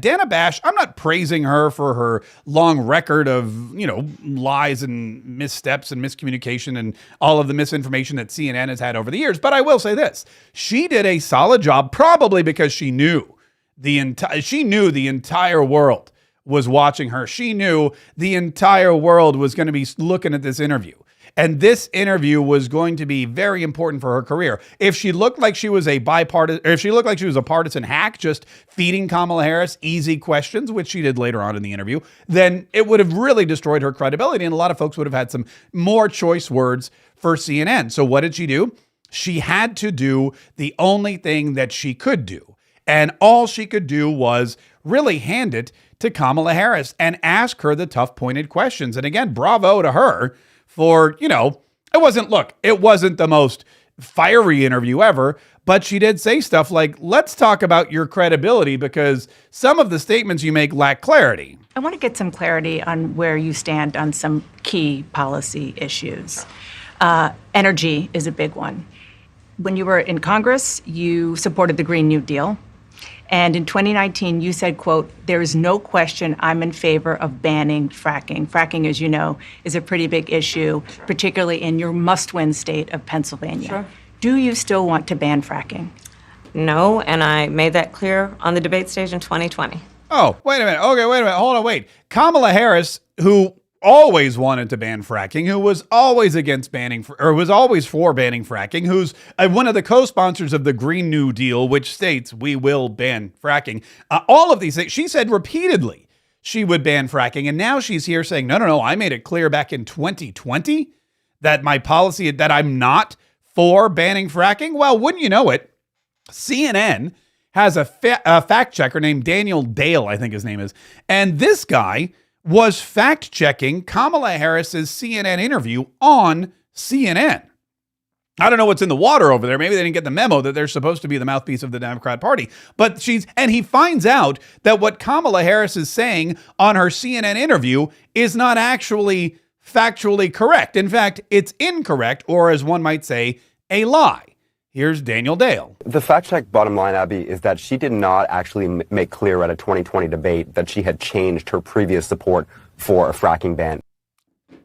Dana Bash, I'm not praising her for her long record of, lies and missteps and miscommunication and all of the misinformation that CNN has had over the years. But I will say this. She did a solid job, probably because she knew the entire world was watching her. She knew the entire world was going to be looking at this interview. And this interview was going to be very important for her career. If she looked like she was a partisan hack, just feeding Kamala Harris easy questions, which she did later on in the interview, then it would have really destroyed her credibility. And a lot of folks would have had some more choice words for CNN. So what did she do? She had to do the only thing that she could do. And all she could do was really hand it to Kamala Harris and ask her the tough, pointed questions. And again, bravo to her. For, it wasn't the most fiery interview ever, but she did say stuff like, let's talk about your credibility because some of the statements you make lack clarity. I want to get some clarity on where you stand on some key policy issues. Energy is a big one. When you were in Congress, you supported the Green New Deal. And in 2019, you said, quote, there is no question I'm in favor of banning fracking. Fracking, as you know, is a pretty big issue, particularly in your must-win state of Pennsylvania. Sure. Do you still want to ban fracking? No, and I made that clear on the debate stage in 2020. Oh, wait a minute. Okay, wait a minute. Hold on, wait. Kamala Harris, who always wanted to ban fracking, who was always against banning, or was always for banning fracking, who's one of the co-sponsors of the Green New Deal, which states we will ban fracking. All of these things, she said repeatedly she would ban fracking. And now she's here saying, no, I made it clear back in 2020 that my policy, that I'm not for banning fracking. Well, wouldn't you know it, CNN has a fact checker named Daniel Dale, I think his name is. And this guy was fact-checking Kamala Harris's CNN interview on CNN. I don't know what's in the water over there. Maybe they didn't get the memo that they're supposed to be the mouthpiece of the Democrat Party. But he finds out that what Kamala Harris is saying on her CNN interview is not actually factually correct. In fact, it's incorrect, or as one might say, a lie. Here's Daniel Dale. The fact check bottom line, Abby, is that she did not actually make clear at a 2020 debate that she had changed her previous support for a fracking ban.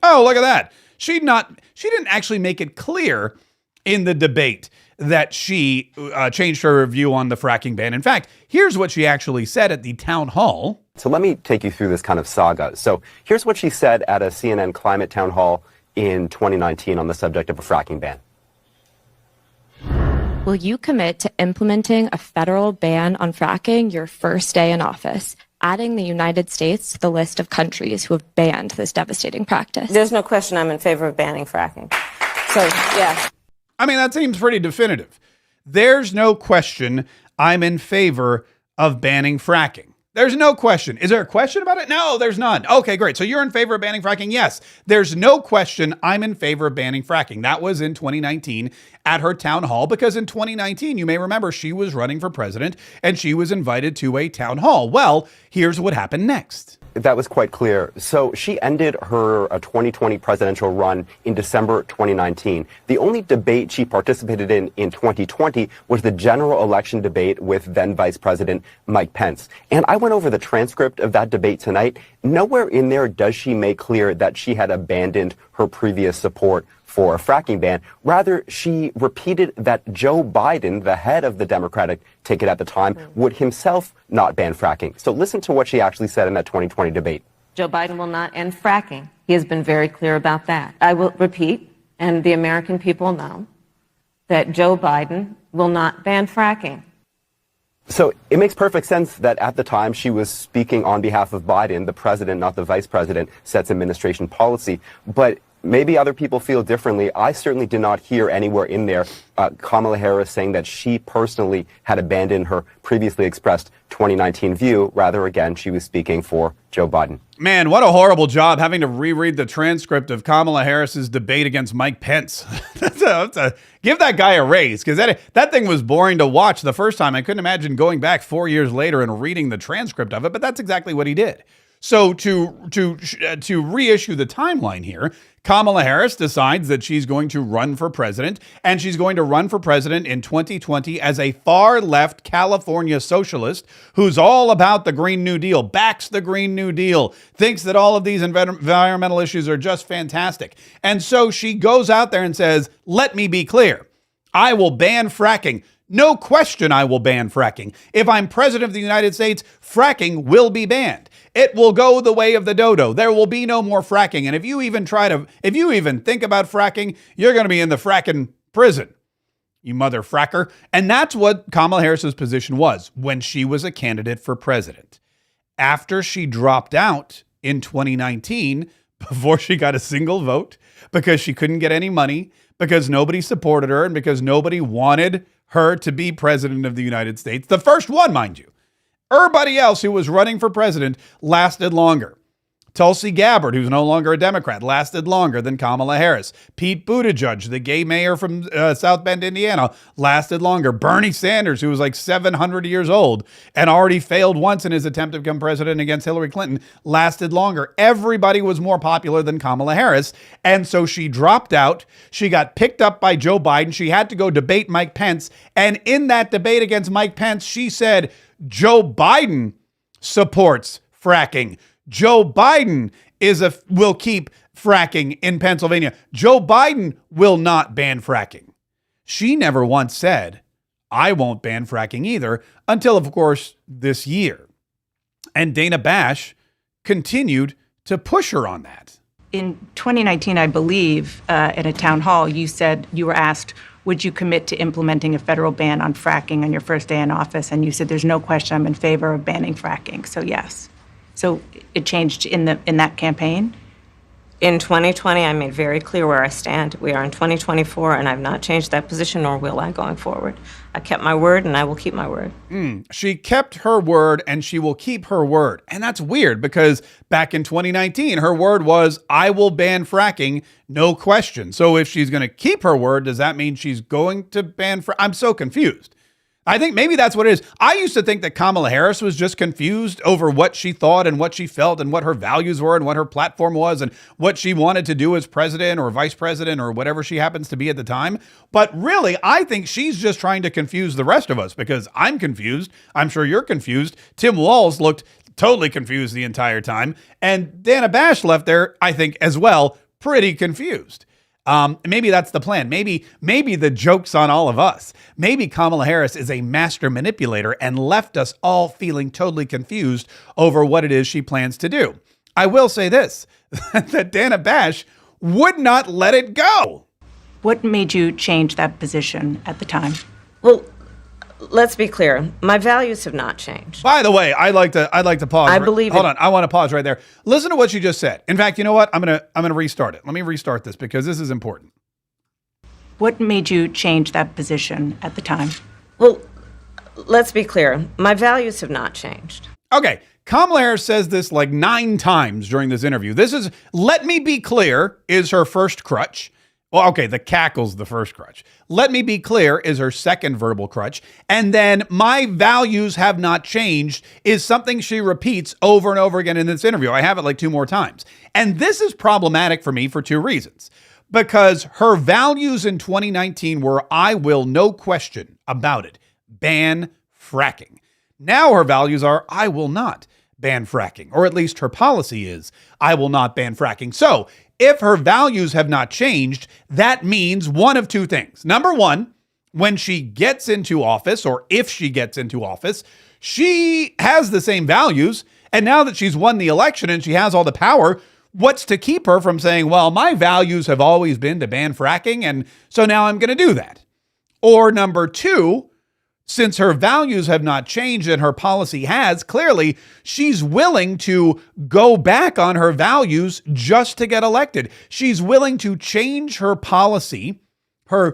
Oh, look at that. She didn't actually make it clear in the debate that she changed her view on the fracking ban. In fact, here's what she actually said at the town hall. So let me take you through this kind of saga. So here's what she said at a CNN climate town hall in 2019 on the subject of a fracking ban. Will you commit to implementing a federal ban on fracking your first day in office, adding the United States to the list of countries who have banned this devastating practice? There's no question I'm in favor of banning fracking. So, yeah. I mean, that seems pretty definitive. There's no question I'm in favor of banning fracking. There's no question. Is there a question about it? No, there's none. Okay, great. So you're in favor of banning fracking? Yes. There's no question I'm in favor of banning fracking. That was in 2019 at her town hall, because in 2019, you may remember, she was running for president and she was invited to a town hall. Well, here's what happened next. That was quite clear. So she ended her 2020 presidential run in December 2019. The only debate she participated in 2020 was the general election debate with then Vice President Mike Pence. And I went over the transcript of that debate tonight. Nowhere in there does she make clear that she had abandoned her previous support for a fracking ban. Rather, she repeated that Joe Biden, the head of the Democratic ticket at the time, would himself not ban fracking. So listen to what she actually said in that 2020 debate. Joe Biden will not end fracking. He has been very clear about that. I will repeat, and the American people know, that Joe Biden will not ban fracking. So it makes perfect sense that at the time she was speaking on behalf of Biden, the president, not the vice president, sets administration policy. But maybe other people feel differently. I certainly did not hear anywhere in there Kamala Harris saying that she personally had abandoned her previously expressed 2019 view. Rather, again, she was speaking for Joe Biden. Man, what a horrible job having to reread the transcript of Kamala Harris's debate against Mike Pence. Give that guy a raise, because that thing was boring to watch the first time. I couldn't imagine going back 4 years later and reading the transcript of it, but that's exactly what he did. So to reissue the timeline here, Kamala Harris decides that she's going to run for president, and she's going to run for president in 2020 as a far-left California socialist who's all about the Green New Deal, backs the Green New Deal, thinks that all of these environmental issues are just fantastic. And so she goes out there and says, let me be clear, I will ban fracking. No question I will ban fracking. If I'm president of the United States, fracking will be banned. It will go the way of the dodo. There will be no more fracking. And if you even think about fracking, you're going to be in the fracking prison, you mother fracker. And that's what Kamala Harris's position was when she was a candidate for president. After she dropped out in 2019, before she got a single vote, because she couldn't get any money, because nobody supported her, and because nobody wanted her to be president of the United States, the first one, mind you. Everybody else who was running for president lasted longer. Tulsi Gabbard, who's no longer a Democrat, lasted longer than Kamala Harris. Pete Buttigieg, the gay mayor from South Bend, Indiana, lasted longer. Bernie Sanders, who was like 700 years old and already failed once in his attempt to become president against Hillary Clinton, lasted longer. Everybody was more popular than Kamala Harris. And so she dropped out. She got picked up by Joe Biden. She had to go debate Mike Pence. And in that debate against Mike Pence, she said, Joe Biden supports fracking. Joe Biden will keep fracking in Pennsylvania. Joe Biden will not ban fracking. She never once said, I won't ban fracking either, until, of course, this year. And Dana Bash continued to push her on that. In 2019, I believe, at a town hall, you said you were asked, would you commit to implementing a federal ban on fracking on your first day in office? And you said, there's no question I'm in favor of banning fracking. So yes. So it changed in that campaign? In 2020, I made very clear where I stand. We are in 2024, and I've not changed that position, nor will I going forward. I kept my word, and I will keep my word. She kept her word, and she will keep her word. And that's weird, because back in 2019, her word was, I will ban fracking, no question. So if she's going to keep her word, does that mean she's going to ban fracking? I'm so confused. I think maybe that's what it is. I used to think that Kamala Harris was just confused over what she thought and what she felt and what her values were and what her platform was and what she wanted to do as president or vice president or whatever she happens to be at the time. But really, I think she's just trying to confuse the rest of us, because I'm confused. I'm sure you're confused. Tim Walz looked totally confused the entire time. And Dana Bash left there, I think, as well, pretty confused. Maybe that's the plan. Maybe the joke's on all of us. Maybe Kamala Harris is a master manipulator and left us all feeling totally confused over what it is she plans to do. I will say this, that Dana Bash would not let it go. What made you change that position at the time? Well, let's be clear. My values have not changed. By the way, I'd like to pause. I believe Hold on. I want to pause right there. Listen to what she just said. In fact, you know what? I'm going to restart it. Let me restart this, because this is important. What made you change that position at the time? Well, let's be clear. My values have not changed. Okay. Kamala Harris says this like 9 times during this interview. This is, let me be clear, is her first crutch. Well, okay, the cackle's the first crutch. Let me be clear is her second verbal crutch. And then my values have not changed is something she repeats over and over again in this interview. I have it like 2 more times. And this is problematic for me for 2 reasons. Because her values in 2019 were, I will, no question about it, ban fracking. Now her values are, I will not ban fracking, or at least her policy is, I will not ban fracking. So if her values have not changed, that means one of 2 things. Number one, when she gets into office, or if she gets into office, she has the same values. And now that she's won the election and she has all the power, what's to keep her from saying, well, my values have always been to ban fracking, and so now I'm going to do that? Or number 2, since her values have not changed and her policy has, clearly she's willing to go back on her values just to get elected. She's willing to change her policy, her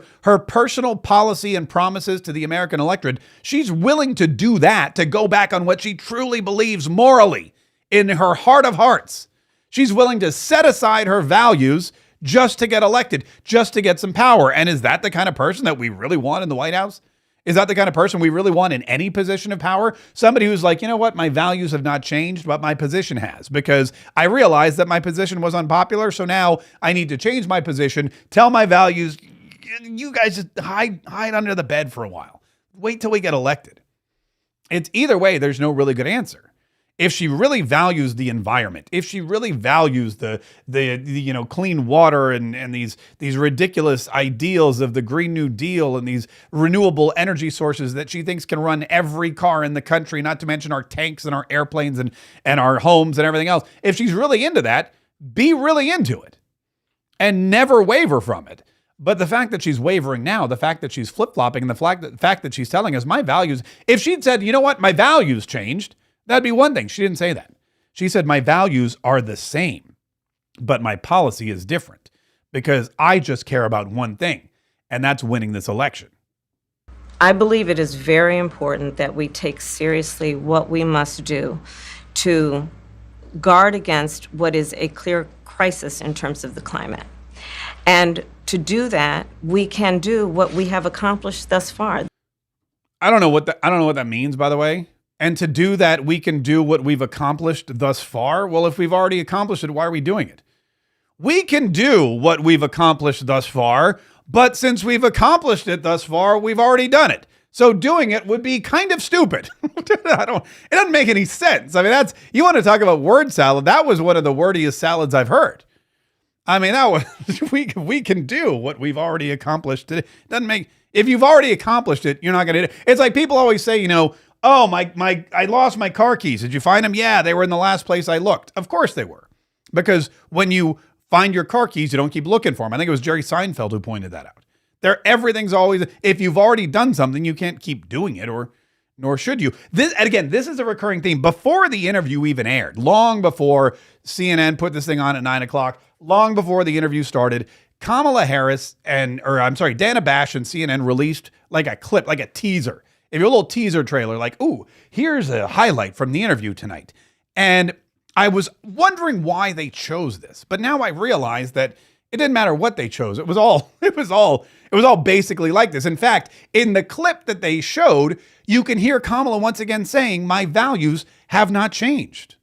personal policy and promises to the American electorate. She's willing to do that, to go back on what she truly believes morally in her heart of hearts. She's willing to set aside her values just to get elected, just to get some power. And is that the kind of person that we really want in the White House? Is that the kind of person we really want in any position of power? Somebody who's like, you know what, my values have not changed, but my position has, because I realized that my position was unpopular. So now I need to change my position, tell my values, you guys just hide under the bed for a while. Wait till we get elected. It's either way, there's no really good answer. If she really values the environment, if she really values the clean water and these ridiculous ideals of the Green New Deal and these renewable energy sources that she thinks can run every car in the country, not to mention our tanks and our airplanes and our homes and everything else. If she's really into that, be really into it and never waver from it. But the fact that she's wavering now, the fact that she's flip-flopping, and the fact that she's telling us my values, if she'd said, you know what, my values changed, that'd be one thing. She didn't say that. She said, my values are the same, but my policy is different because I just care about one thing, and that's winning this election. I believe it is very important that we take seriously what we must do to guard against what is a clear crisis in terms of the climate. And to do that, we can do what we have accomplished thus far. I don't know what that means, by the way. And to do that, we can do what we've accomplished thus far. Well, if we've already accomplished it, why are we doing it? We can do what we've accomplished thus far, but since we've accomplished it thus far, we've already done it. So doing it would be kind of stupid. It doesn't make any sense. I mean, you want to talk about word salad. That was one of the wordiest salads I've heard. I mean, that was, we can do what we've already accomplished. It doesn't make, if you've already accomplished it, you're not going to do it. It's like people always say, oh, I lost my car keys. Did you find them? Yeah, they were in the last place I looked. Of course they were. Because when you find your car keys, you don't keep looking for them. I think it was Jerry Seinfeld who pointed that out. Everything's always, if you've already done something, you can't keep doing it, nor should you. This is a recurring theme. Before the interview even aired, long before CNN put this thing on at 9:00, long before the interview started, Kamala Harris Dana Bash and CNN released like a clip, like a teaser. If you're a little teaser trailer, like, ooh, here's a highlight from the interview tonight. And I was wondering why they chose this, but now I realize that it didn't matter what they chose. It was all basically like this. In fact, in the clip that they showed, you can hear Kamala once again saying, my values have not changed.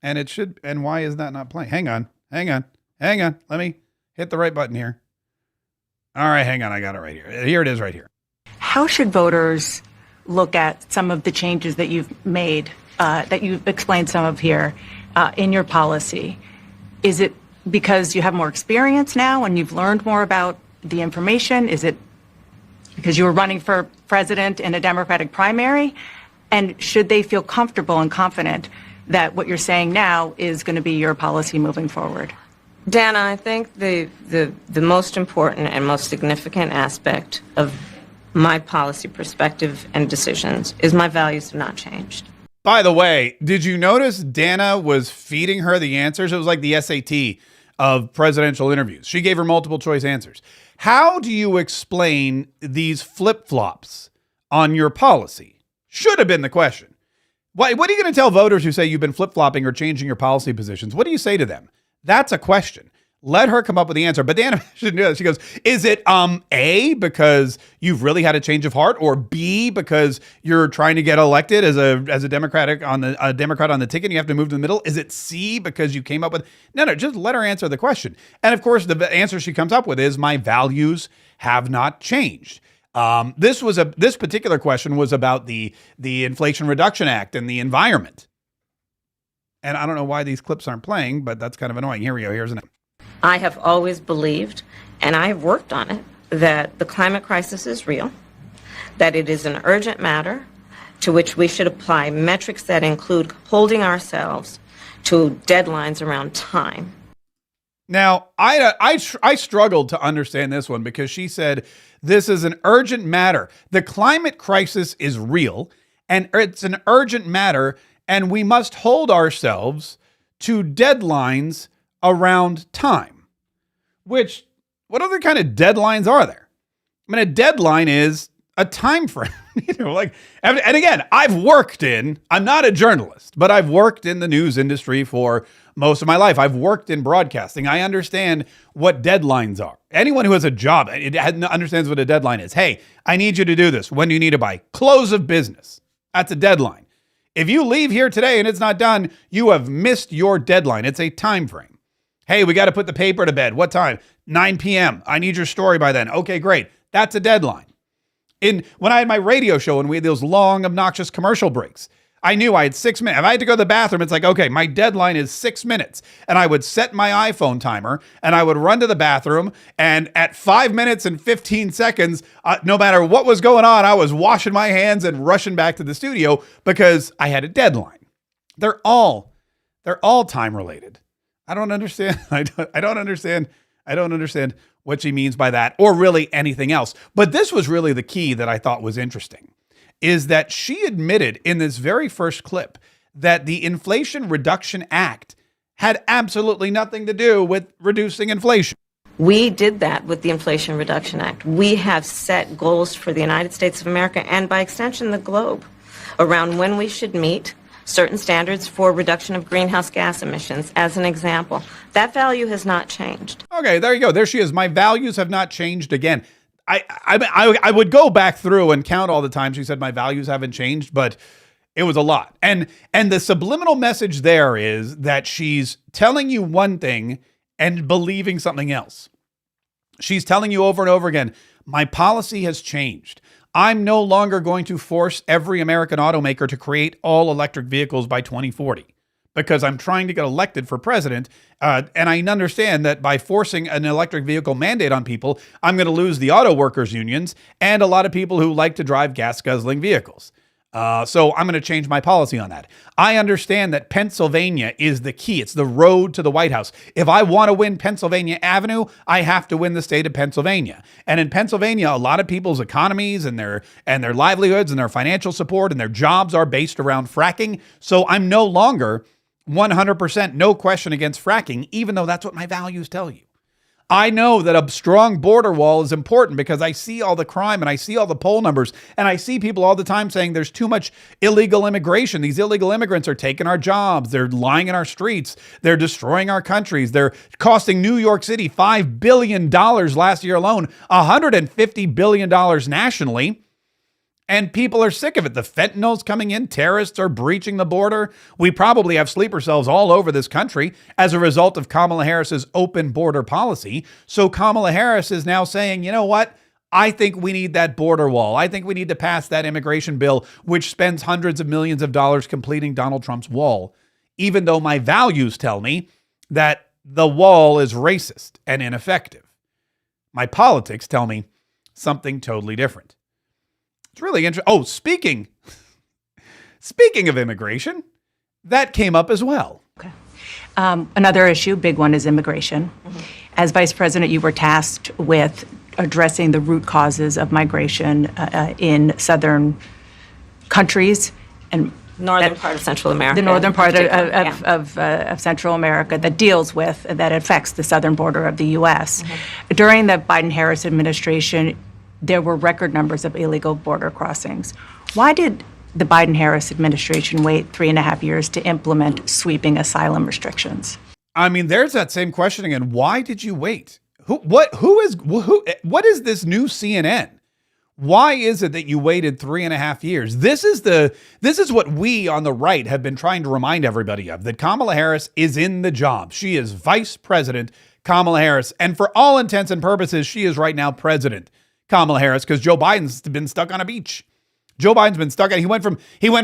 And why is that not playing? Hang on. Let me hit the right button here. All right, hang on. I got it right here. Here it is right here. How should voters look at some of the changes that you've made, that you've explained some of here in your policy? Is it because you have more experience now and you've learned more about the information? Is it because you were running for president in a Democratic primary? And should they feel comfortable and confident that what you're saying now is going to be your policy moving forward? Dana, I think the most important and most significant aspect of my policy perspective and decisions is my values have not changed. By the way, did you notice Dana was feeding her the answers? It was like the SAT of presidential interviews. She gave her multiple choice answers. How do you explain these flip-flops on your policy? Should have been the question. What are you going to tell voters who say you've been flip-flopping or changing your policy positions? What do you say to them? That's a question. Let her come up with the answer. But Dana should do that. She goes, is it A, because you've really had a change of heart, or B, because you're trying to get elected as a Democrat on the ticket and you have to move to the middle? Is it C, because you came up with... No, just let her answer the question. And of course, the answer she comes up with is, my values have not changed. This particular question was about the Inflation Reduction Act and the environment. And I don't know why these clips aren't playing, but that's kind of annoying. Here we go. Here's an... I have always believed, and I have worked on it, that the climate crisis is real, that it is an urgent matter to which we should apply metrics that include holding ourselves to deadlines around time. Now, I struggled to understand this one because she said, this is an urgent matter. The climate crisis is real, and it's an urgent matter, and we must hold ourselves to deadlines around time. What other kind of deadlines are there? I mean, a deadline is a time frame. And again, I'm not a journalist, but I've worked in the news industry for most of my life. I've worked in broadcasting. I understand what deadlines are. Anyone who has a job understands what a deadline is. Hey, I need you to do this. When do you need it by? Close of business. That's a deadline. If you leave here today and it's not done, you have missed your deadline. It's a time frame. Hey, we got to put the paper to bed. What time? 9 p.m. I need your story by then. Okay, great. That's a deadline. When I had my radio show and we had those long, obnoxious commercial breaks, I knew I had 6 minutes. If I had to go to the bathroom, it's like, okay, my deadline is 6 minutes. And I would set my iPhone timer and I would run to the bathroom. And at 5 minutes and 15 seconds, no matter what was going on, I was washing my hands and rushing back to the studio because I had a deadline. They're all time related. I don't understand. I don't understand what she means by that, or really anything else. But this was really the key that I thought was interesting, is that she admitted in this very first clip that the Inflation Reduction Act had absolutely nothing to do with reducing inflation. We did that with the Inflation Reduction Act. We have set goals for the United States of America and by extension the globe around when we should meet certain standards for reduction of greenhouse gas emissions, as an example. That value has not changed. Okay, there you go. There she is. My values have not changed again. I would go back through and count all the times she said my values haven't changed, but it was a lot. And the subliminal message there is that she's telling you one thing and believing something else. She's telling you over and over again, my policy has changed. I'm no longer going to force every American automaker to create all electric vehicles by 2040 because I'm trying to get elected for president. And I understand that by forcing an electric vehicle mandate on people, I'm going to lose the auto workers unions and a lot of people who like to drive gas guzzling vehicles. So I'm going to change my policy on that. I understand that Pennsylvania is the key. It's the road to the White House. If I want to win Pennsylvania Avenue, I have to win the state of Pennsylvania. And in Pennsylvania, a lot of people's economies and their livelihoods and their financial support and their jobs are based around fracking. So I'm no longer 100% no question against fracking, even though that's what my values tell you. I know that a strong border wall is important because I see all the crime and I see all the poll numbers and I see people all the time saying there's too much illegal immigration. These illegal immigrants are taking our jobs. They're lying in our streets. They're destroying our countries. They're costing New York City $5 billion last year alone, $150 billion nationally. And people are sick of it. The fentanyl's coming in. Terrorists are breaching the border. We probably have sleeper cells all over this country as a result of Kamala Harris's open border policy. So Kamala Harris is now saying, you know what? I think we need that border wall. I think we need to pass that immigration bill, which spends hundreds of millions of dollars completing Donald Trump's wall, even though my values tell me that the wall is racist and ineffective. My politics tell me something totally different. It's really interesting. Oh, speaking of immigration, that came up as well. Okay. Another issue, big one, is immigration. Mm-hmm. As Vice President, you were tasked with addressing the root causes of migration in southern countries and Northern part of Central America. The northern part of Central America that affects the southern border of the U.S. Mm-hmm. During the Biden-Harris administration, there were record numbers of illegal border crossings. Why did the Biden-Harris administration wait 3.5 years to implement sweeping asylum restrictions? I mean, there's that same question again. Why did you wait? What is this new CNN? Why is it that you waited 3.5 years? This is what we on the right have been trying to remind everybody of, that Kamala Harris is in the job. She is Vice President Kamala Harris. And for all intents and purposes, she is right now President Kamala Harris, because Joe Biden's been stuck on a beach. Joe Biden's been stuck on. He went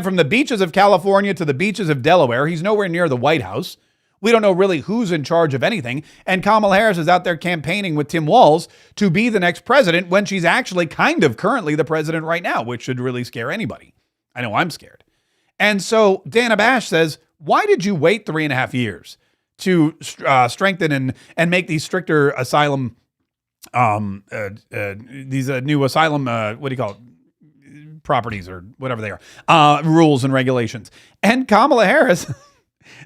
from the beaches of California to the beaches of Delaware. He's nowhere near the White House. We don't know really who's in charge of anything. And Kamala Harris is out there campaigning with Tim Walz to be the next president when she's actually kind of currently the president right now, which should really scare anybody. I know I'm scared. And so Dana Bash says, why did you wait 3.5 years to strengthen and make these stricter asylum these new asylum, what do you call it? Properties or whatever they are, rules and regulations. And Kamala Harris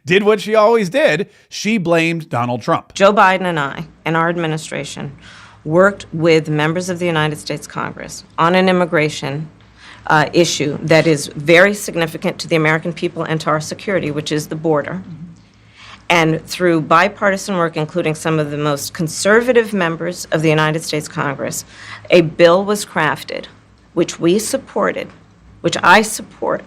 did what she always did. She blamed Donald Trump. Joe Biden and I and our administration worked with members of the United States Congress on an immigration issue that is very significant to the American people and to our security, which is the border. And through bipartisan work, including some of the most conservative members of the United States Congress, a bill was crafted, which we supported, which I support.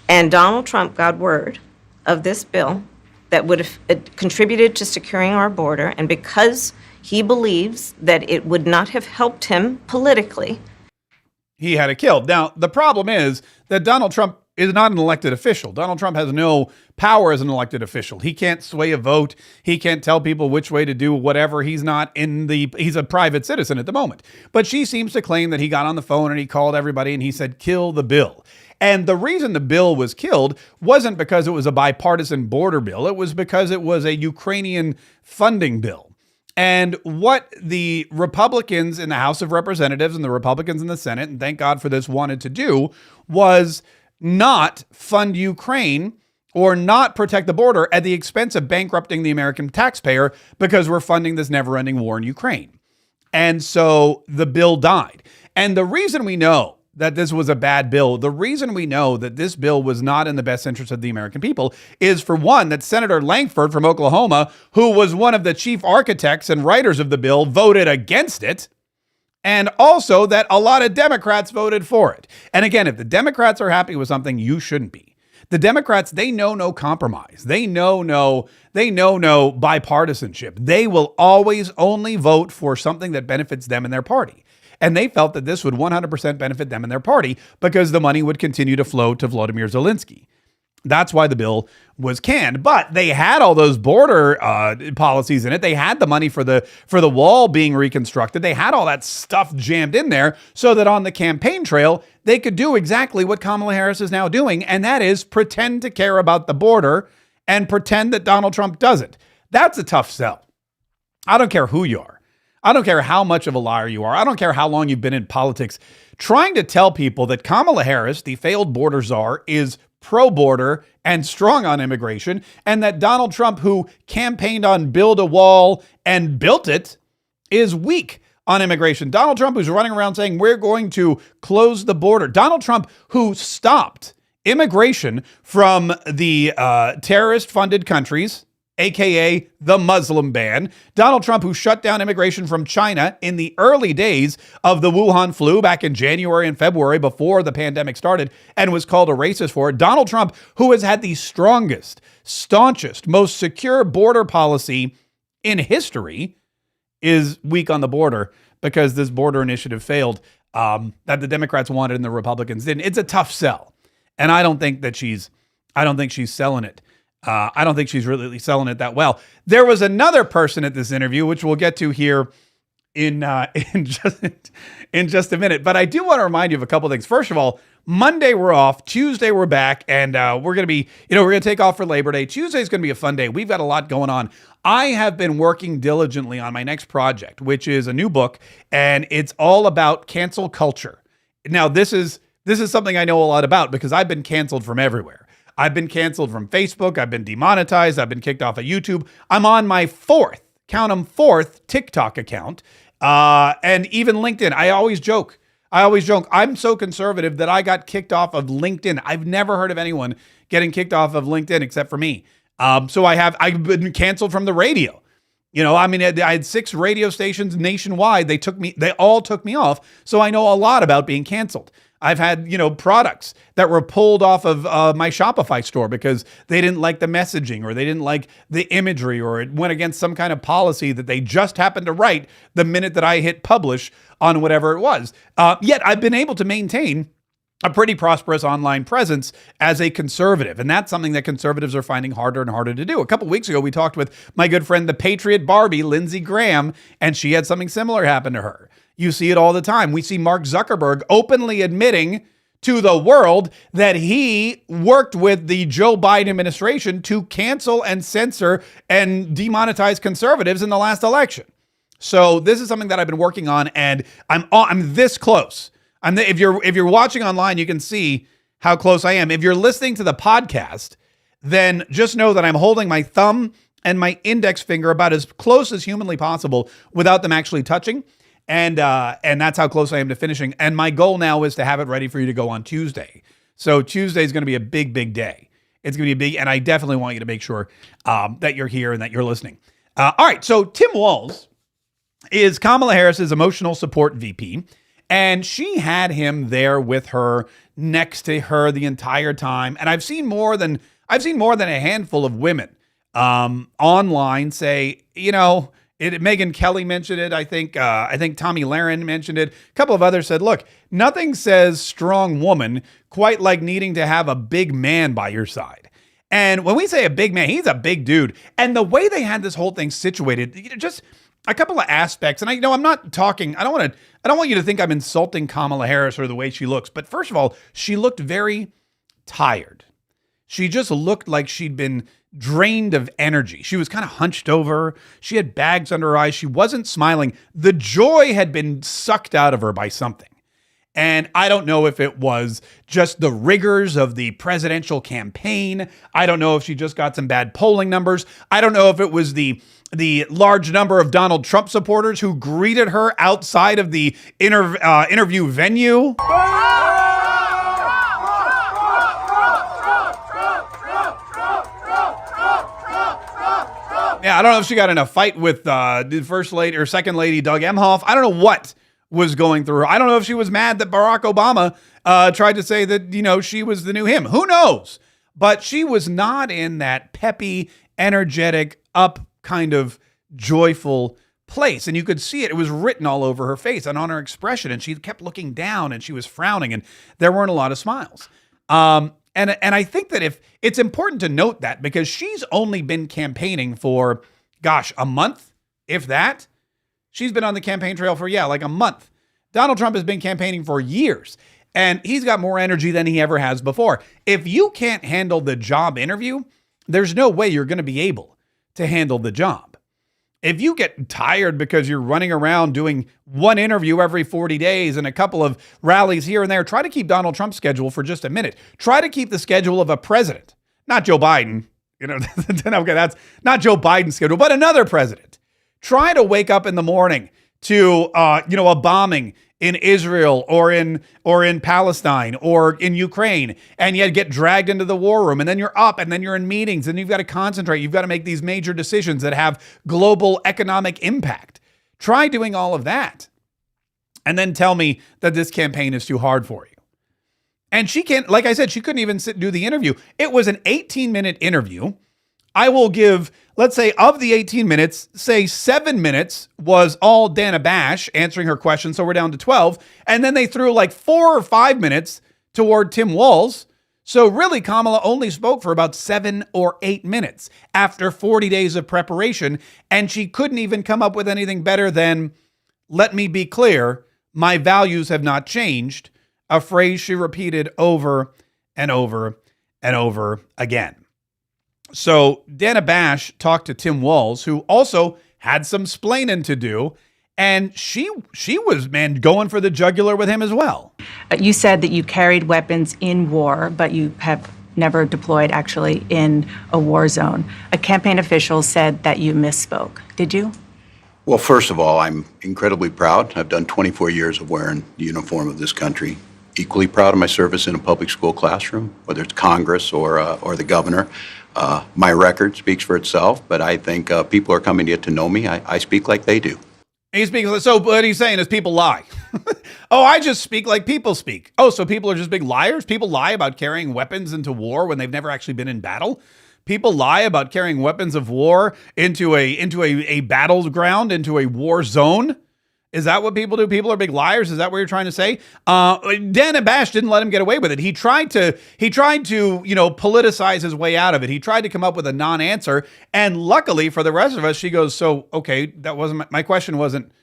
And Donald Trump got word of this bill that would have contributed to securing our border, and because he believes that it would not have helped him politically, he had it killed. Now, the problem is that Donald Trump is not an elected official. Donald Trump has no power as an elected official. He can't sway a vote. He can't tell people which way to do whatever. He's a private citizen at the moment. But she seems to claim that he got on the phone and he called everybody and he said, kill the bill. And the reason the bill was killed wasn't because it was a bipartisan border bill. It was because it was a Ukrainian funding bill. And what the Republicans in the House of Representatives and the Republicans in the Senate, and thank God for this, wanted to do was not fund Ukraine or not protect the border at the expense of bankrupting the American taxpayer because we're funding this never-ending war in Ukraine. And so the bill died. And the reason we know that this was a bad bill, the reason we know that this bill was not in the best interest of the American people is, for one, that Senator Langford from Oklahoma, who was one of the chief architects and writers of the bill, voted against it. And also that a lot of Democrats voted for it. And again, if the Democrats are happy with something, you shouldn't be. The Democrats, they know no compromise. They know no bipartisanship. They will always only vote for something that benefits them and their party. And they felt that this would 100% benefit them and their party because the money would continue to flow to Volodymyr Zelensky. That's why the bill was canned. But they had all those border policies in it. They had the money for the wall being reconstructed. They had all that stuff jammed in there so that on the campaign trail, they could do exactly what Kamala Harris is now doing, and that is pretend to care about the border and pretend that Donald Trump doesn't. That's a tough sell. I don't care who you are. I don't care how much of a liar you are. I don't care how long you've been in politics. Trying to tell people that Kamala Harris, the failed border czar, is pro-border and strong on immigration, and that Donald Trump, who campaigned on build a wall and built it, is weak on immigration. Donald Trump, who's running around saying we're going to close the border. Donald Trump, who stopped immigration from the terrorist-funded countries, aka the Muslim ban. Donald Trump, who shut down immigration from China in the early days of the Wuhan flu back in January and February before the pandemic started and was called a racist for it. Donald Trump, who has had the strongest, staunchest, most secure border policy in history, is weak on the border because this border initiative failed that the Democrats wanted and the Republicans didn't. It's a tough sell. And I don't think she's selling it. I don't think she's really selling it that well. There was another person at this interview, which we'll get to here in just a minute. But I do want to remind you of a couple of things. First of all, Monday we're off. Tuesday we're back, and we're going to take off for Labor Day. Tuesday is going to be a fun day. We've got a lot going on. I have been working diligently on my next project, which is a new book, and it's all about cancel culture. Now, this is something I know a lot about because I've been canceled from everywhere. I've been canceled from Facebook. I've been demonetized. I've been kicked off of YouTube. I'm on my fourth TikTok account, and even LinkedIn. I always joke. I'm so conservative that I got kicked off of LinkedIn. I've never heard of anyone getting kicked off of LinkedIn except for me. So I've been canceled from the radio. I had 6 radio stations nationwide. They all took me off. So I know a lot about being canceled. I've had, products that were pulled off of my Shopify store because they didn't like the messaging or they didn't like the imagery or it went against some kind of policy that they just happened to write the minute that I hit publish on whatever it was. Yet I've been able to maintain a pretty prosperous online presence as a conservative. And that's something that conservatives are finding harder and harder to do. A couple of weeks ago, we talked with my good friend, the Patriot Barbie, Lindsey Graham, and she had something similar happen to her. You see it all the time. We see Mark Zuckerberg openly admitting to the world that he worked with the Joe Biden administration to cancel and censor and demonetize conservatives in the last election. So this is something that I've been working on, and I'm this close. If you're watching online, you can see how close I am. If you're listening to the podcast, then just know that I'm holding my thumb and my index finger about as close as humanly possible without them actually touching. And that's how close I am to finishing. And my goal now is to have it ready for you to go on Tuesday. So Tuesday is going to be a big, big day. It's going to be big. And I definitely want you to make sure that you're here and that you're listening. All right. So Tim Walz is Kamala Harris's emotional support VP. And she had him there with her, next to her the entire time. And I've seen more than a handful of women online say, Megyn Kelly mentioned it. I think Tommy Lahren mentioned it. A couple of others said, look, nothing says strong woman quite like needing to have a big man by your side. And when we say a big man, he's a big dude. And the way they had this whole thing situated, just a couple of aspects. And I'm not talking, I don't want you to think I'm insulting Kamala Harris or the way she looks. But first of all, she looked very tired. She just looked like she'd been drained of energy. She was kind of hunched over. She had bags under her eyes. She wasn't smiling. The joy had been sucked out of her by something. And I don't know if it was just the rigors of the presidential campaign. I don't know if she just got some bad polling numbers. I don't know if it was the large number of Donald Trump supporters who greeted her outside of the interview venue. Yeah, I don't know if she got in a fight with the first lady or second lady, Doug Emhoff. I don't know what was going through her. I don't know if she was mad that Barack Obama tried to say that, she was the new him. Who knows? But she was not in that peppy, energetic, up kind of joyful place. And you could see it. It was written all over her face and on her expression. And she kept looking down and she was frowning and there weren't a lot of smiles. And I think that if it's important to note that because she's only been campaigning for, a month, if that. She's been on the campaign trail for, like a month. Donald Trump has been campaigning for years, and he's got more energy than he ever has before. If you can't handle the job interview, there's no way you're going to be able to handle the job. If you get tired because you're running around doing one interview every 40 days and a couple of rallies here and there, try to keep Donald Trump's schedule for just a minute. Try to keep the schedule of a president, not Joe Biden. Okay, that's not Joe Biden's schedule, but another president. Try to wake up in the morning to, a bombing in Israel or in Palestine or in Ukraine, and yet get dragged into the war room. And then you're up and then you're in meetings and you've got to concentrate. You've got to make these major decisions that have global economic impact. Try doing all of that. And then tell me that this campaign is too hard for you. And she can't, like I said, she couldn't even sit and do the interview. It was an 18-minute interview. I will give, let's say, of the 18 minutes, say 7 minutes was all Dana Bash answering her questions, so we're down to 12. And then they threw like 4 or 5 minutes toward Tim Walz. So really, Kamala only spoke for about 7 or 8 minutes after 40 days of preparation, and she couldn't even come up with anything better than, let me be clear, my values have not changed, a phrase she repeated over and over and over again. So Dana Bash talked to Tim Walz, who also had some splaining to do, and she was, going for the jugular with him as well. You said that you carried weapons in war, but you have never deployed actually in a war zone. A campaign official said that you misspoke. Did you? Well, first of all, I'm incredibly proud. I've done 24 years of wearing the uniform of this country. Equally proud of my service in a public school classroom, whether it's Congress or the governor. My record speaks for itself, but I think people are coming to get to know me. I speak like they do. He speaks. So what he's saying is people lie. Oh, I just speak like people speak. Oh, so people are just big liars? People lie about carrying weapons into war when they've never actually been in battle? People lie about carrying weapons of war into a battleground, into a war zone? Is that what people do? People are big liars. Is that what you're trying to say? Dana Bash didn't let him get away with it. He tried to, politicize his way out of it. He tried to come up with a non-answer. And luckily for the rest of us, she goes, so, okay, that wasn't, my question wasn't,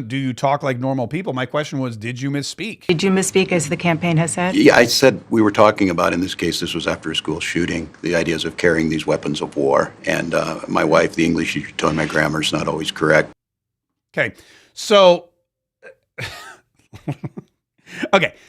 do you talk like normal people? My question was, did you misspeak? Did you misspeak as the campaign has said? Yeah, I said we were talking about, in this case, this was after a school shooting, the ideas of carrying these weapons of war. And my wife, the English teacher, told me my grammar is not always correct. Okay, so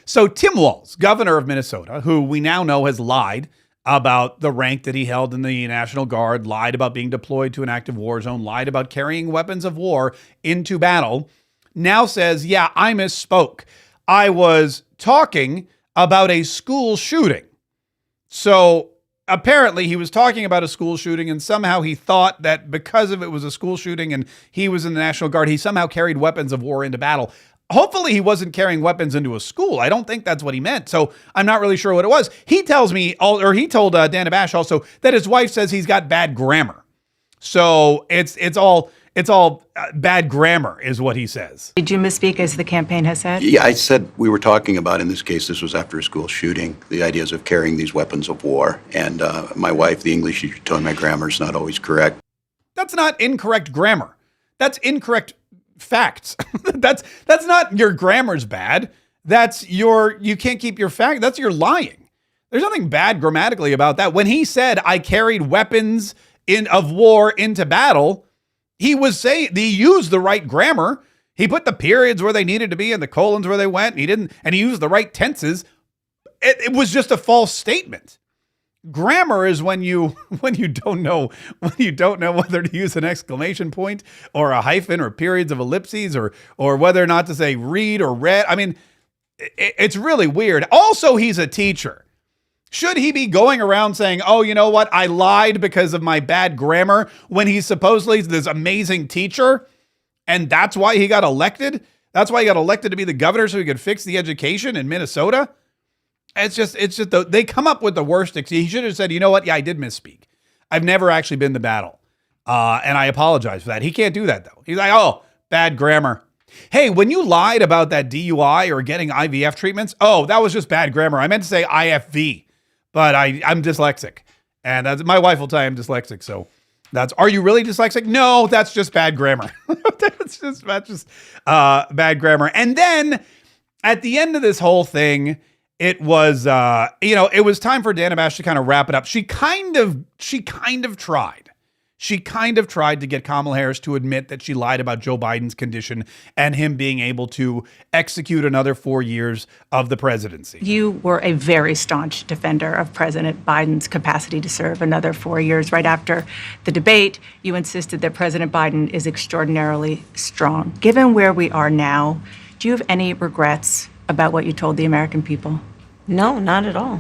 so Tim Walz, governor of Minnesota, who we now know has lied about the rank that he held in the National Guard, lied about being deployed to an active war zone, lied about carrying weapons of war into battle, now says, yeah, I misspoke. I was talking about a school shooting. So apparently he was talking about a school shooting, and somehow he thought that because of it was a school shooting and he was in the National Guard, he somehow carried weapons of war into battle. Hopefully he wasn't carrying weapons into a school. I don't think that's what he meant. So I'm not really sure what it was. He tells me, or he told Dana Bash also, that his wife says he's got bad grammar. So it's all bad grammar is what he says. Did you misspeak as the campaign has said? Yeah, I said we were talking about, in this case, this was after a school shooting, the ideas of carrying these weapons of war. And my wife, the English teacher, told me my grammar is not always correct. That's not incorrect grammar. That's incorrect facts. That's not your grammar's bad. You can't keep your fact. That's your lying. There's nothing bad grammatically about that. When he said I carried weapons of war into battle, he was saying he used the right grammar. He put the periods where they needed to be and the colons where they went. And he used the right tenses. It was just a false statement. Grammar is when you don't know whether to use an exclamation point or a hyphen or periods of ellipses or whether or not to say read or read. I mean, it's really weird. Also, he's a teacher. Should he be going around saying, oh, you know what? I lied because of my bad grammar when he's supposedly this amazing teacher and that's why he got elected? That's why he got elected to be the governor so he could fix the education in Minnesota? It's just they come up with the worst. He should have said, you know what? Yeah, I did misspeak. I've never actually been to battle. And I apologize for that. He can't do that though. He's like, oh, bad grammar. Hey, when you lied about that DUI or getting IVF treatments, oh, that was just bad grammar. I meant to say IFV, but I'm dyslexic. And that's, my wife will tell you I'm dyslexic. So are you really dyslexic? No, that's just bad grammar. that's just bad grammar. And then at the end of this whole thing, it was, it was time for Dana Bash to kind of wrap it up. She kind of tried. She kind of tried to get Kamala Harris to admit that she lied about Joe Biden's condition and him being able to execute another 4 years of the presidency. You were a very staunch defender of President Biden's capacity to serve another 4 years. Right after the debate, you insisted that President Biden is extraordinarily strong. Given where we are now, do you have any regrets about what you told the American people? No, not at all.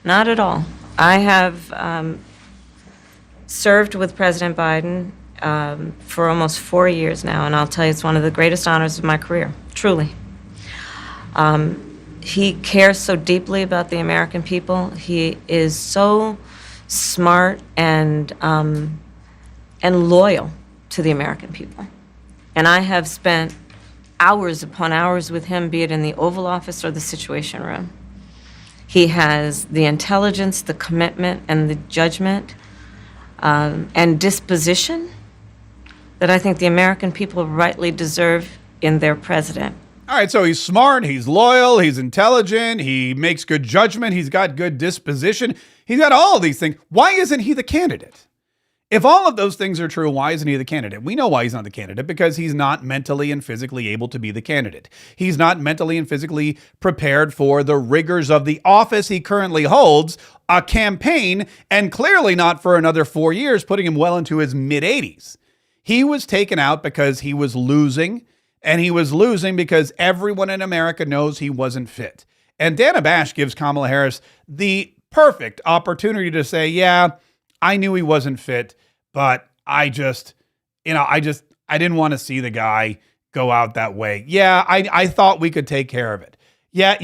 Not at all. I have served with President Biden for almost 4 years now, and I'll tell you, it's one of the greatest honors of my career, truly. He cares so deeply about the American people. He is so smart and loyal to the American people. And I have spent hours upon hours with him, be it in the Oval Office or the Situation Room. He has the intelligence, the commitment, and the judgment and disposition that I think the American people rightly deserve in their president. All right, so he's smart, he's loyal, he's intelligent, he makes good judgment, he's got good disposition. He's got all of these things. Why isn't he the candidate? If all of those things are true, why isn't he the candidate? We know why he's not the candidate, because he's not mentally and physically able to be the candidate. He's not mentally and physically prepared for the rigors of the office he currently holds, a campaign, and clearly not for another 4 years, putting him well into his mid-80s. He was taken out because he was losing, and he was losing because everyone in America knows he wasn't fit. And Dana Bash gives Kamala Harris the perfect opportunity to say, yeah, I knew he wasn't fit, but I didn't want to see the guy go out that way. Yeah, I thought we could take care of it. Yeah,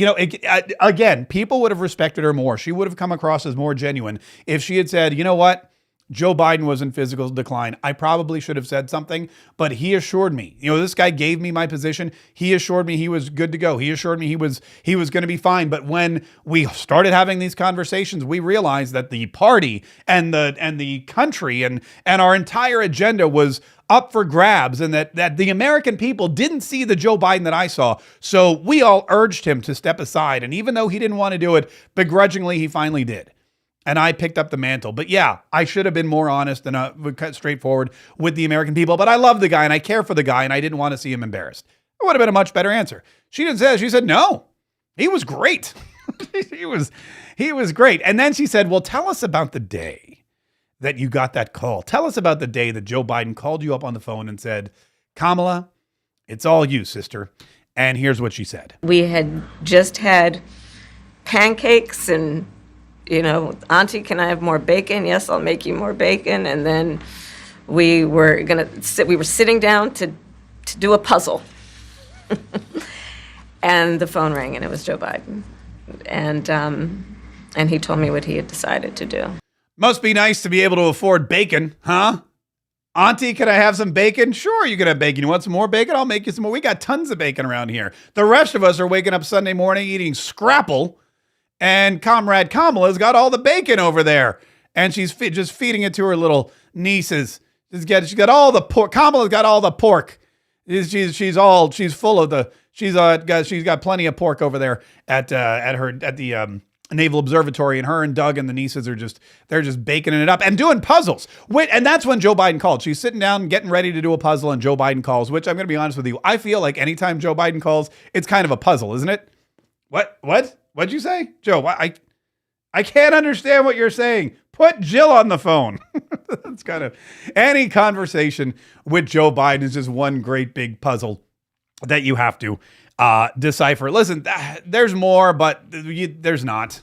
again, people would have respected her more. She would have come across as more genuine if she had said, you know what? Joe Biden was in physical decline. I probably should have said something, but he assured me, this guy gave me my position. He assured me he was good to go. He assured me he was going to be fine. But when we started having these conversations, we realized that the party and the country and our entire agenda was up for grabs, and that the American people didn't see the Joe Biden that I saw. So we all urged him to step aside. And even though he didn't want to do it, begrudgingly, he finally did. And I picked up the mantle. But yeah, I should have been more honest and straightforward with the American people. But I love the guy and I care for the guy and I didn't want to see him embarrassed. It would have been a much better answer. She didn't say that. She said, no, he was great. he was great. And then she said, well, tell us about the day that you got that call. Tell us about the day that Joe Biden called you up on the phone and said, Kamala, it's all you, sister. And here's what she said. We had just had pancakes and, Auntie, can I have more bacon? Yes, I'll make you more bacon. And then we were sitting down to do a puzzle. And the phone rang and it was Joe Biden. And he told me what he had decided to do. Must be nice to be able to afford bacon, huh? Auntie, can I have some bacon? Sure, you can have bacon. You want some more bacon? I'll make you some more. We got tons of bacon around here. The rest of us are waking up Sunday morning eating scrapple, and Comrade Kamala's got all the bacon over there, and she's just feeding it to her little nieces. She's got all the pork. Kamala's got all the pork. She's full of the. She's got plenty of pork over there at the Naval Observatory, and her and Doug and the nieces are just baconing it up and doing puzzles. And that's when Joe Biden called. She's sitting down getting ready to do a puzzle, and Joe Biden calls, which I'm going to be honest with you, I feel like anytime Joe Biden calls, it's kind of a puzzle, isn't it? What'd you say? Joe, I can't understand what you're saying. Put Jill on the phone. That's kind of any conversation with Joe Biden is just one great big puzzle that you have to decipher. Listen, there's more, but there's not.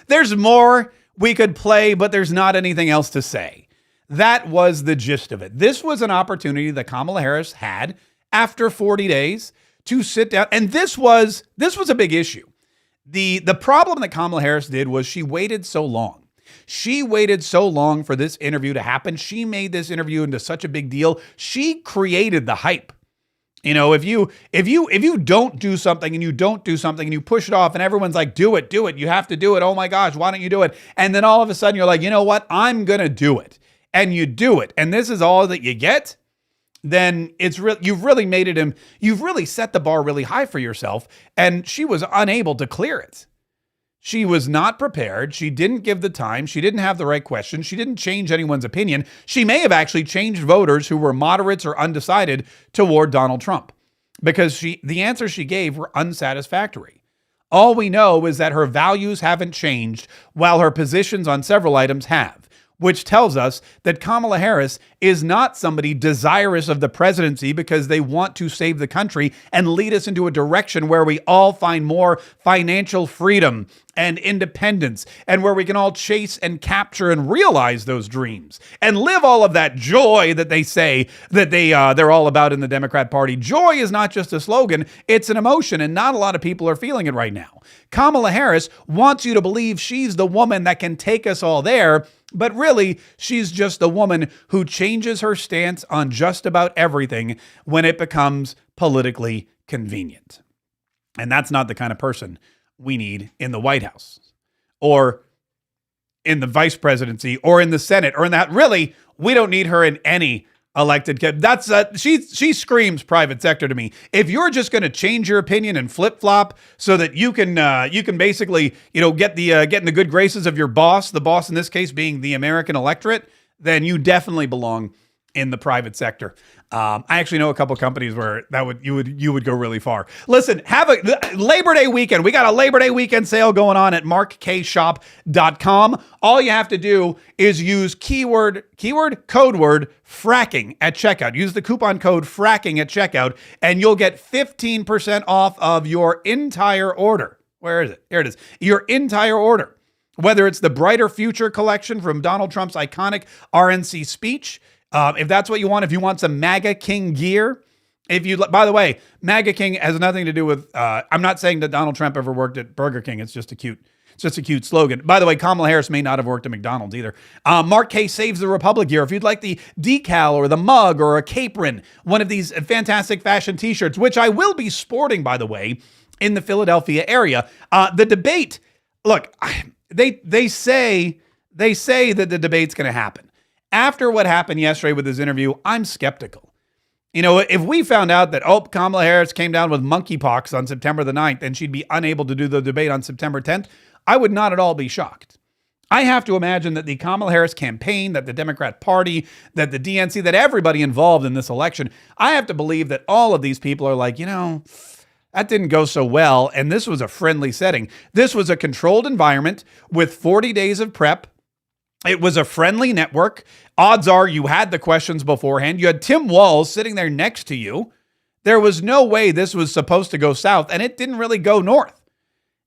there's more we could play, but there's not anything else to say. That was the gist of it. This was an opportunity that Kamala Harris had after 40 days to sit down. And this was a big issue. The problem that Kamala Harris did was she waited so long. She waited so long for this interview to happen. She made this interview into such a big deal. She created the hype. If you don't do something and you don't do something and you push it off and everyone's like, do it. You have to do it. Oh my gosh, why don't you do it? And then all of a sudden you're like, you know what? I'm going to do it. And you do it. And this is all that you get. Then you've really set the bar really high for yourself. And she was unable to clear it. She was not prepared. She didn't give the time. She didn't have the right questions. She didn't change anyone's opinion. She may have actually changed voters who were moderates or undecided toward Donald Trump because the answers she gave were unsatisfactory. All we know is that her values haven't changed while her positions on several items have, which tells us that Kamala Harris is not somebody desirous of the presidency because they want to save the country and lead us into a direction where we all find more financial freedom and independence, and where we can all chase and capture and realize those dreams and live all of that joy that they say that they're all about in the Democrat Party. Joy is not just a slogan, it's an emotion, and not a lot of people are feeling it right now. Kamala Harris wants you to believe she's the woman that can take us all there, but really, she's just the woman who changes her stance on just about everything when it becomes politically convenient. And that's not the kind of person we need in the White House or in the vice presidency or in the Senate or in that. Really, we don't need her in any elected. That's she screams private sector to me. If you're just going to change your opinion and flip flop so that you can basically get in the good graces of your boss, the boss in this case being the American electorate, then you definitely belong in the private sector. I actually know a couple companies where you would go really far. Listen, have a Labor Day weekend. We got a Labor Day weekend sale going on at markkaysshop.com. All you have to do is use code word fracking at checkout. Use the coupon code fracking at checkout and you'll get 15% off of your entire order. Where is it? Here it is. Your entire order. Whether it's the Brighter Future collection from Donald Trump's iconic RNC speech, if that's what you want, if you want some MAGA King gear, by the way, MAGA King has nothing to do with, I'm not saying that Donald Trump ever worked at Burger King. It's just a cute slogan. By the way, Kamala Harris may not have worked at McDonald's either. Mark Kaye Saves the Republic gear. If you'd like the decal or the mug or a capron, one of these fantastic fashion t-shirts, which I will be sporting, by the way, in the Philadelphia area. The debate, look, they say that the debate's going to happen. After what happened yesterday with his interview, I'm skeptical. If we found out that, Kamala Harris came down with monkeypox on September the 9th and she'd be unable to do the debate on September 10th, I would not at all be shocked. I have to imagine that the Kamala Harris campaign, that the Democrat Party, that the DNC, that everybody involved in this election, I have to believe that all of these people are like, That didn't go so well, and this was a friendly setting. This was a controlled environment with 40 days of prep. It was a friendly network. Odds are you had the questions beforehand. You had Tim Walz sitting there next to you. There was no way this was supposed to go south, and it didn't really go north.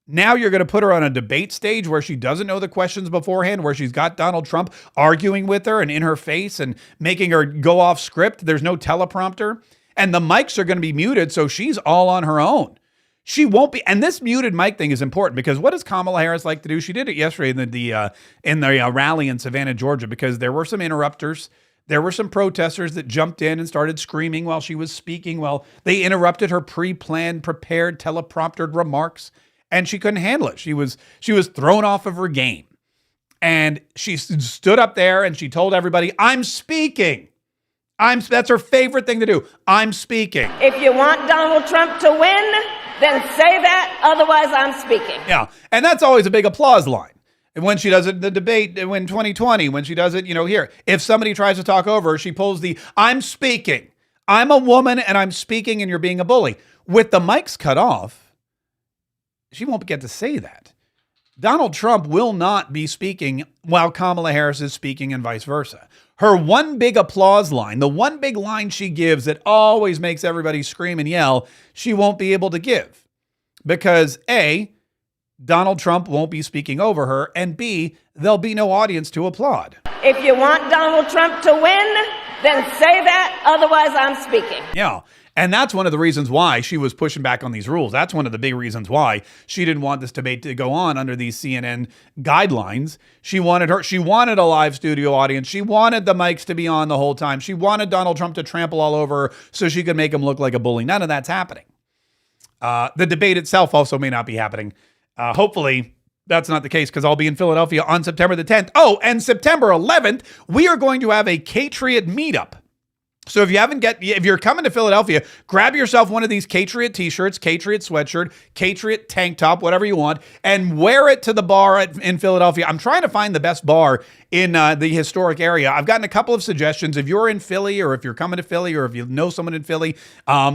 Now you're going to put her on a debate stage where she doesn't know the questions beforehand, where she's got Donald Trump arguing with her and in her face and making her go off script. There's no teleprompter. And the mics are going to be muted, so she's all on her own. She won't be. And this muted mic thing is important because what does Kamala Harris like to do? She did it yesterday in the rally in Savannah, Georgia, because there were some interrupters. There were some protesters that jumped in and started screaming while she was speaking. Well, they interrupted her pre-planned, prepared, telepromptered remarks, and she couldn't handle it. She was thrown off of her game. And she stood up there and she told everybody, "I'm speaking. That's her favorite thing to do. I'm speaking." If you want Donald Trump to win, then say that. Otherwise, I'm speaking. Yeah. And that's always a big applause line. And when she does it in the debate in 2020, when she does it, here, if somebody tries to talk over her, she pulls the "I'm speaking. I'm a woman and I'm speaking and you're being a bully." With the mics cut off, she won't get to say that. Donald Trump will not be speaking while Kamala Harris is speaking and vice versa. Her one big applause line, the one big line she gives that always makes everybody scream and yell, she won't be able to give. Because A, Donald Trump won't be speaking over her, and B, there'll be no audience to applaud. If you want Donald Trump to win, then say that. Otherwise, I'm speaking. Yeah. And that's one of the reasons why she was pushing back on these rules. That's one of the big reasons why she didn't want this debate to go on under these CNN guidelines. She wanted a live studio audience. She wanted the mics to be on the whole time. She wanted Donald Trump to trample all over her so she could make him look like a bully. None of that's happening. The debate itself also may not be happening. Hopefully that's not the case because I'll be in Philadelphia on September the 10th. Oh, and September 11th, we are going to have a Patriot meetup. So if you're coming to Philadelphia, grab yourself one of these Patriot t-shirts, Patriot sweatshirt, Patriot tank top, whatever you want, and wear it to the bar in Philadelphia. I'm trying to find the best bar in the historic area. I've gotten a couple of suggestions. If you're in Philly or if you're coming to Philly or if you know someone in Philly,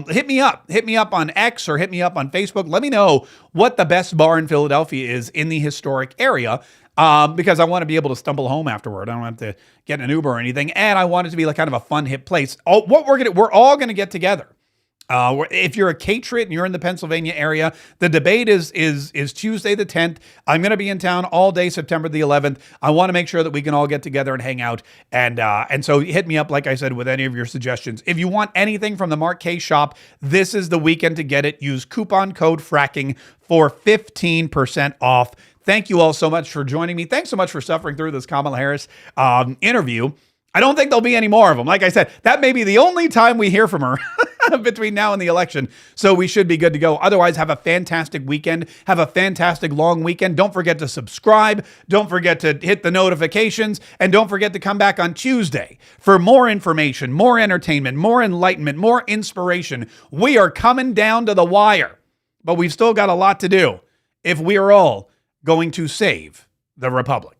hit me up. Hit me up on X or hit me up on Facebook. Let me know what the best bar in Philadelphia is in the historic area. Because I want to be able to stumble home afterward. I don't have to get an Uber or anything. And I want it to be like kind of a fun, hip place. We're all going to get together. If you're a Patriot and you're in the Pennsylvania area, the debate is Tuesday the 10th. I'm going to be in town all day September the 11th. I want to make sure that we can all get together and hang out. And so hit me up, like I said, with any of your suggestions. If you want anything from the Mark Kaye shop, this is the weekend to get it. Use coupon code fracking for 15% off. Thank you all so much for joining me. Thanks so much for suffering through this Kamala Harris interview. I don't think there'll be any more of them. Like I said, that may be the only time we hear from her between now and the election. So we should be good to go. Otherwise, have a fantastic weekend. Have a fantastic long weekend. Don't forget to subscribe. Don't forget to hit the notifications. And don't forget to come back on Tuesday for more information, more entertainment, more enlightenment, more inspiration. We are coming down to the wire, but we've still got a lot to do if we are all going to save the Republic.